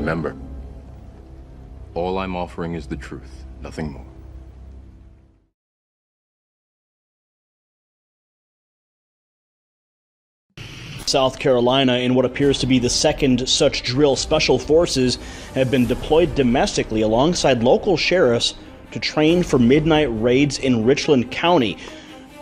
Remember, all I'm offering is the truth, nothing more. South Carolina, in what appears to be the second such drill, special forces have been deployed domestically alongside local sheriffs to train for midnight raids in Richland County.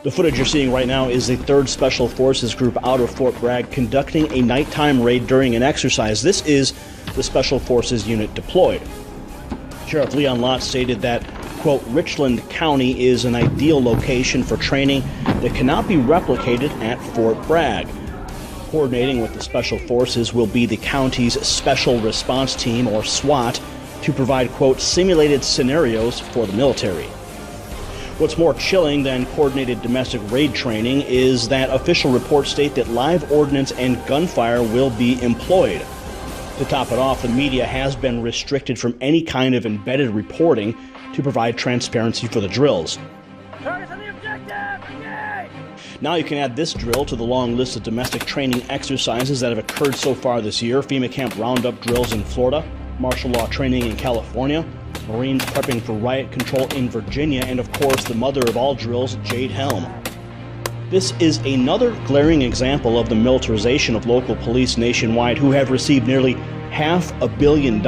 The footage you're seeing right now is the 3rd Special Forces Group out of Fort Bragg conducting a nighttime raid during an exercise. This is the Special Forces unit deployed. Sheriff Leon Lott stated that, quote, Richland County is an ideal location for training that cannot be replicated at Fort Bragg. Coordinating with the Special Forces will be the county's Special Response Team, or SWAT, to provide, quote, simulated scenarios for the military. What's more chilling than coordinated domestic raid training is that official reports state that live ordnance and gunfire will be employed. To top it off, the media has been restricted from any kind of embedded reporting to provide transparency for the drills. Targets on the objective! Engage! Now you can add this drill to the long list of domestic training exercises that have occurred so far this year. FEMA Camp Roundup drills in Florida, martial law training in California, Marines prepping for riot control in Virginia, and of course the mother of all drills, Jade Helm. This is another glaring example of the militarization of local police nationwide, who have received nearly $500 million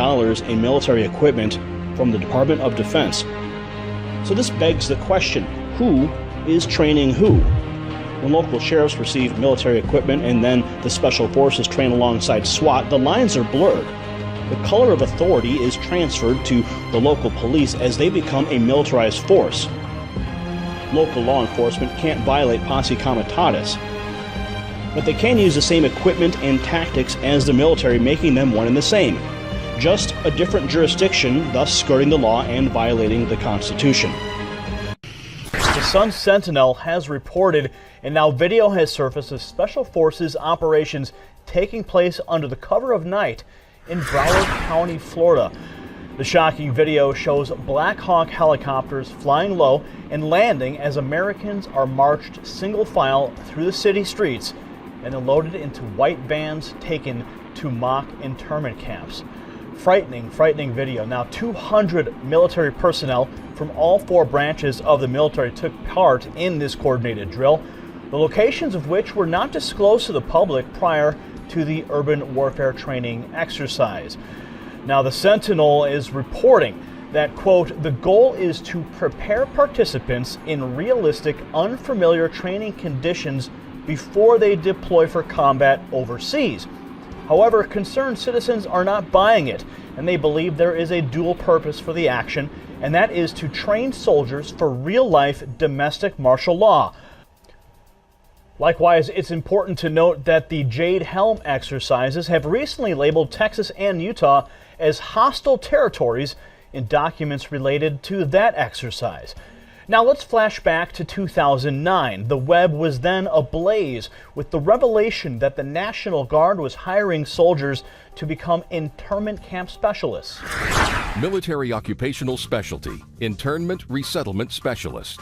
in military equipment from the Department of Defense. So this begs the question, who is training who? When local sheriffs receive military equipment and then the Special Forces train alongside SWAT, the lines are blurred. The color of authority is transferred to the local police as they become a militarized force. Local law enforcement can't violate posse comitatus, but they can use the same equipment and tactics as the military, making them one and the same. Just a different jurisdiction, thus skirting the law and violating the Constitution. The Sun Sentinel has reported, and now video has surfaced of Special Forces operations taking place under the cover of night in Broward County, Florida. The shocking video shows Black Hawk helicopters flying low and landing as Americans are marched single file through the city streets and then loaded into white vans taken to mock internment camps. Frightening video. Now 200 military personnel from all 4 branches of the military took part in this coordinated drill, the locations of which were not disclosed to the public prior to the urban warfare training exercise. Now the Sentinel is reporting that, quote, the goal is to prepare participants in realistic, unfamiliar training conditions before they deploy for combat overseas. However, concerned citizens are not buying it, and they believe there is a dual purpose for the action, and that is to train soldiers for real-life domestic martial law. Likewise, it's important to note that the Jade Helm exercises have recently labeled Texas and Utah as hostile territories in documents related to that exercise. Now let's flash back to 2009. The web was then ablaze with the revelation that the National Guard was hiring soldiers to become internment camp specialists. Military Occupational Specialty, Internment Resettlement Specialist.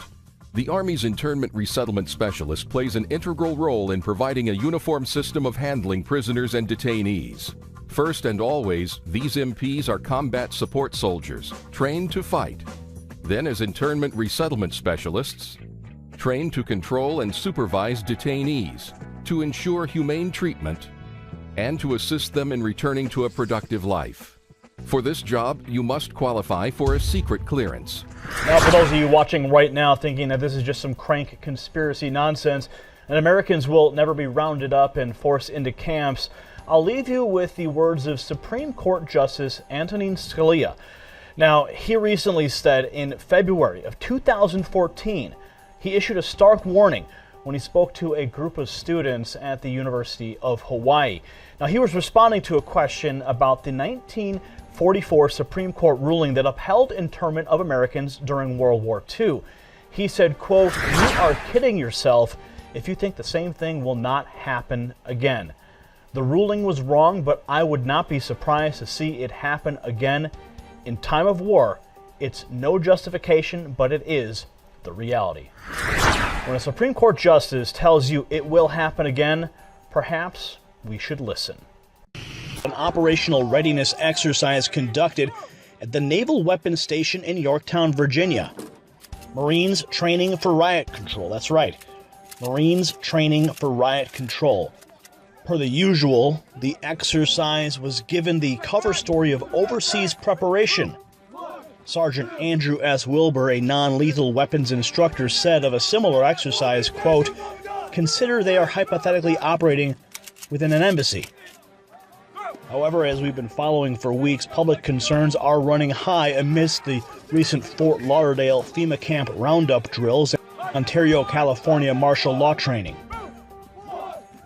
The Army's Internment Resettlement Specialist plays an integral role in providing a uniform system of handling prisoners and detainees. First and always, these MPs are combat support soldiers, trained to fight. Then, as internment resettlement specialists, trained to control and supervise detainees, to ensure humane treatment, and to assist them in returning to a productive life. For this job, you must qualify for a secret clearance. Now, for those of you watching right now thinking that this is just some crank conspiracy nonsense and Americans will never be rounded up and forced into camps, I'll leave you with the words of Supreme Court Justice Antonin Scalia. Now, he recently said in February of 2014, he issued a stark warning when he spoke to a group of students at the University of Hawaii. Now, he was responding to a question about the 1944 Supreme Court ruling that upheld internment of Americans during World War II. He said, quote, "You are kidding yourself if you think the same thing will not happen again. The ruling was wrong, but I would not be surprised to see it happen again. In time of war, it's no justification, but it is the reality." When a Supreme Court justice tells you it will happen again, perhaps we should listen. An operational readiness exercise conducted at the Naval Weapons Station in Yorktown, Virginia. Marines training for riot control. That's right. Marines training for riot control. Per the usual, the exercise was given the cover story of overseas preparation. Sergeant Andrew S. Wilbur, a non-lethal weapons instructor, said of a similar exercise, quote, "Consider they are hypothetically operating within an embassy." However, as we've been following for weeks, public concerns are running high amidst the recent Fort Lauderdale FEMA Camp Roundup drills and Ontario, California martial law training.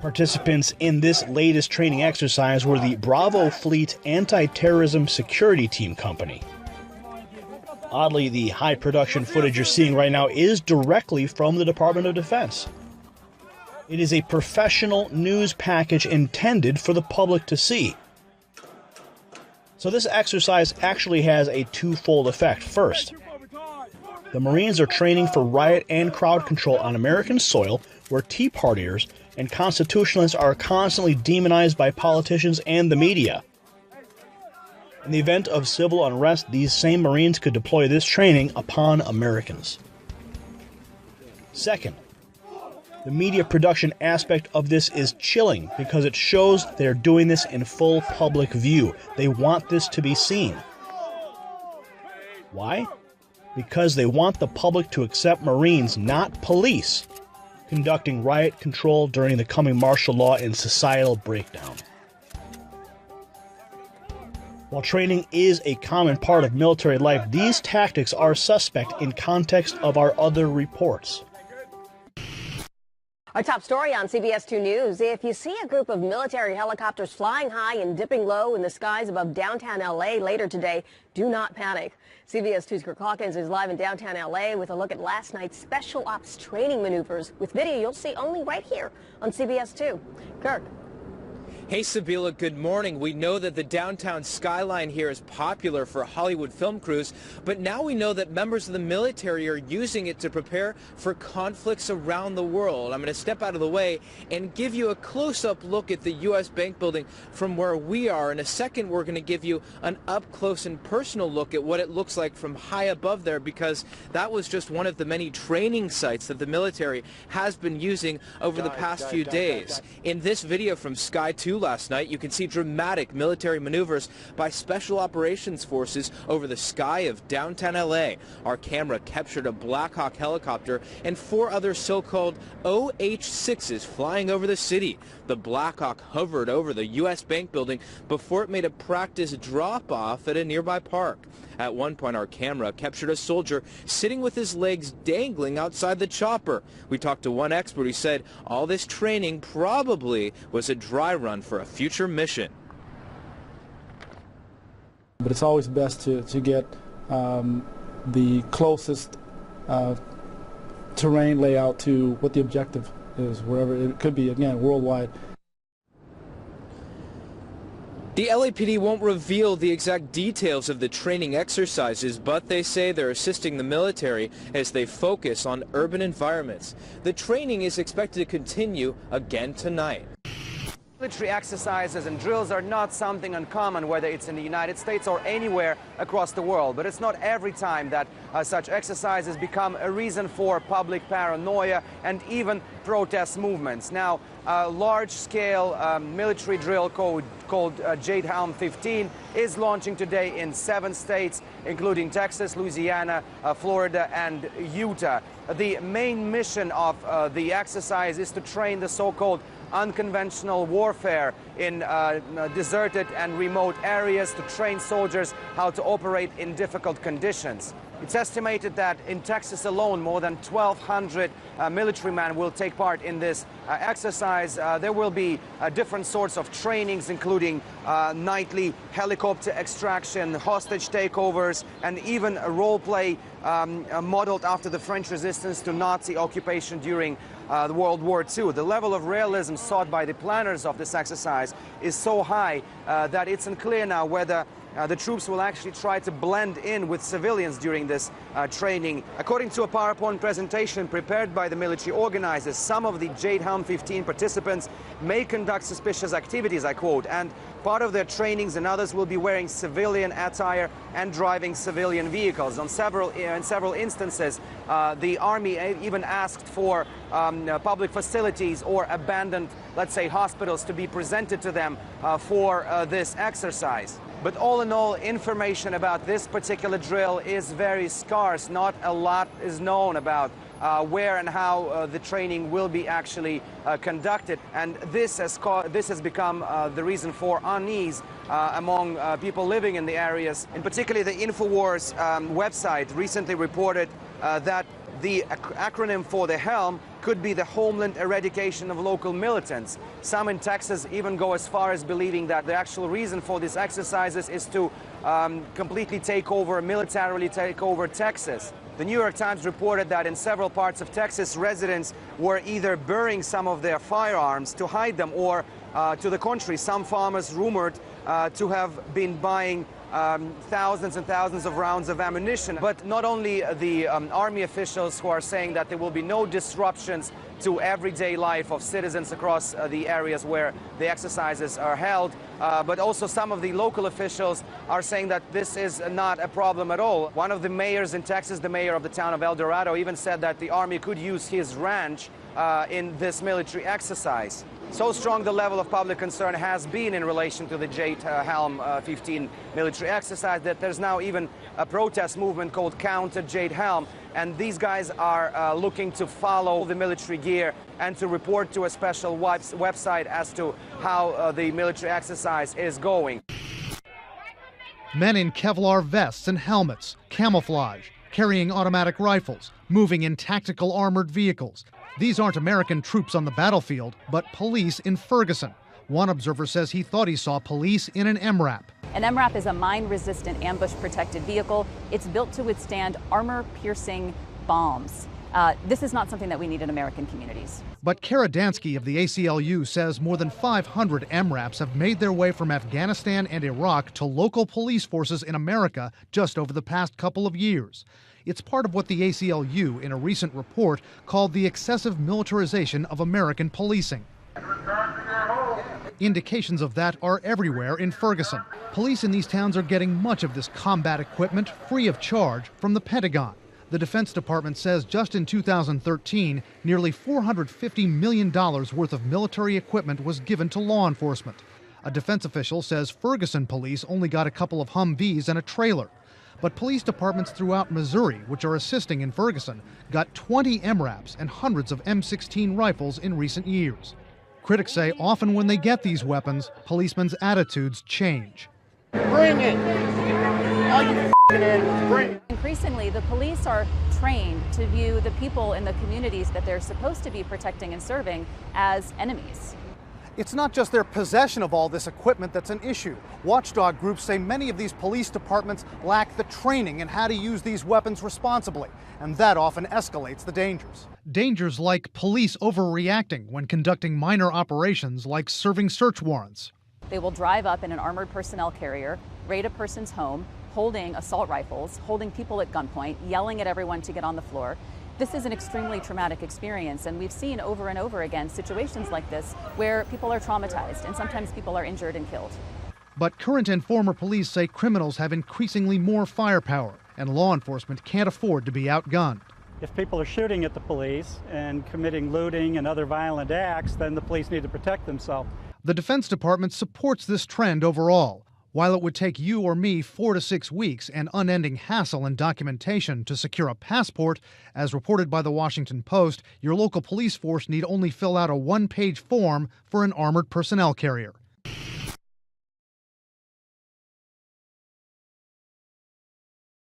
Participants in this latest training exercise were the Bravo Fleet Anti-Terrorism Security Team Company. Oddly, the high production footage you're seeing right now is directly from the Department of Defense. It is a professional news package intended for the public to see. So this exercise actually has a twofold effect. First, the Marines are training for riot and crowd control on American soil, where Tea Partiers and constitutionalists are constantly demonized by politicians and the media. In the event of civil unrest, these same Marines could deploy this training upon Americans. Second, the media production aspect of this is chilling because it shows they're doing this in full public view. They want this to be seen. Why? Because they want the public to accept Marines, not police, conducting riot control during the coming martial law and societal breakdown. While training is a common part of military life, these tactics are suspect in context of our other reports. Our top story on CBS 2 News. If you see a group of military helicopters flying high and dipping low in the skies above downtown L.A. later today, do not panic. CBS 2's Kirk Hawkins is live in downtown L.A. with a look at last night's special ops training maneuvers with video you'll see only right here on CBS 2. Kirk. Hey, Sabila, good morning. We know that the downtown skyline here is popular for Hollywood film crews, but now we know that members of the military are using it to prepare for conflicts around the world. I'm going to step out of the way and give you a close-up look at the U.S. Bank building from where we are. In a second, we're going to give you an up-close and personal look at what it looks like from high above there, because that was just one of the many training sites that the military has been using over the past few days. In this video from Sky 2 last night, you can see dramatic military maneuvers by Special Operations Forces over the sky of downtown LA. Our camera captured a Black Hawk helicopter and 4 other so-called OH-6s flying over the city. The Black Hawk hovered over the U.S. Bank building before it made a practice drop-off at a nearby park. At one point, our camera captured a soldier sitting with his legs dangling outside the chopper. We talked to one expert who said all this training probably was a dry run for a future mission. But it's always best to get the closest terrain layout to what the objective is, wherever it could be, again, worldwide. The LAPD won't reveal the exact details of the training exercises, but they say they're assisting the military as they focus on urban environments. The training is expected to continue again tonight. Military exercises and drills are not something uncommon, whether it's in the United States or anywhere across the world. But it's not every time that such exercises become a reason for public paranoia and even protest movements. Now, a large-scale military drill called JDAM 15 is launching today in 7 states, including Texas, Louisiana, Florida, and Utah. The main mission of the exercise is to train the so-called unconventional warfare in deserted and remote areas, to train soldiers how to operate in difficult conditions. It's estimated that in Texas alone, more than 1,200 military men will take part in this exercise. There will be different sorts of trainings, including nightly helicopter extraction, hostage takeovers, and even a role play modeled after the French resistance to Nazi occupation during World War II. The level of realism sought by the planners of this exercise is so high that it's unclear now whether the troops will actually try to blend in with civilians during this training. According to a PowerPoint presentation prepared by the military organizers, some of the Jade Helm 15 participants may conduct suspicious activities, I quote, and part of their trainings and others will be wearing civilian attire and driving civilian vehicles. In several instances, the Army even asked for public facilities or abandoned, let's say, hospitals to be presented to them for this exercise. But all in all, information about this particular drill is very scarce. Not a lot is known about where and how the training will be actually conducted. And this has become the reason for unease among people living in the areas. In particular, the InfoWars website recently reported that the acronym for the HELM could be the Homeland Eradication of Local Militants. Some in Texas even go as far as believing that the actual reason for these exercises is to completely militarily take over Texas. The New York Times reported that in several parts of Texas, residents were either burying some of their firearms to hide them, or to the contrary, some farmers rumored to have been buying thousands and thousands of rounds of ammunition. But not only the Army officials who are saying that there will be no disruptions to everyday life of citizens across the areas where the exercises are held, but also some of the local officials are saying that this is not a problem at all. One of the mayors in Texas, the mayor of the town of El Dorado, even said that the Army could use his ranch in this military exercise. So strong the level of public concern has been in relation to the Jade Helm 15 military exercise that there's now even a protest movement called Counter Jade Helm, and these guys are looking to follow the military gear and to report to a special website as to how the military exercise is going. Men in Kevlar vests and helmets, camouflage, carrying automatic rifles, moving in tactical armored vehicles. These aren't American troops on the battlefield, but police in Ferguson. One observer says he thought he saw police in an MRAP. An MRAP is a mine-resistant ambush-protected vehicle. It's built to withstand armor-piercing bombs. This is not something that we need in American communities. But Kara Dansky of the ACLU says more than 500 MRAPs have made their way from Afghanistan and Iraq to local police forces in America just over the past couple of years. It's part of what the ACLU, in a recent report, called the excessive militarization of American policing. Indications of that are everywhere in Ferguson. Police in these towns are getting much of this combat equipment free of charge from the Pentagon. The Defense Department says just in 2013, nearly $450 million worth of military equipment was given to law enforcement. A defense official says Ferguson police only got a couple of Humvees and a trailer. But police departments throughout Missouri, which are assisting in Ferguson, got 20 MRAPs and hundreds of M16 rifles in recent years. Critics say often when they get these weapons, policemen's attitudes change. Bring it! All you f***ing idiots, bring it! Increasingly, the police are trained to view the people in the communities that they're supposed to be protecting and serving as enemies. It's not just their possession of all this equipment that's an issue. Watchdog groups say many of these police departments lack the training in how to use these weapons responsibly, and that often escalates the dangers. Dangers like police overreacting when conducting minor operations like serving search warrants. They will drive up in an armored personnel carrier, raid a person's home, holding assault rifles, holding people at gunpoint, yelling at everyone to get on the floor. This is an extremely traumatic experience, and we've seen over and over again situations like this where people are traumatized and sometimes people are injured and killed. But current and former police say criminals have increasingly more firepower, and law enforcement can't afford to be outgunned. If people are shooting at the police and committing looting and other violent acts, then the police need to protect themselves. The Defense Department supports this trend overall. While it would take you or me 4 to 6 weeks and unending hassle and documentation to secure a passport, as reported by the Washington Post, your local police force need only fill out a one-page form for an armored personnel carrier.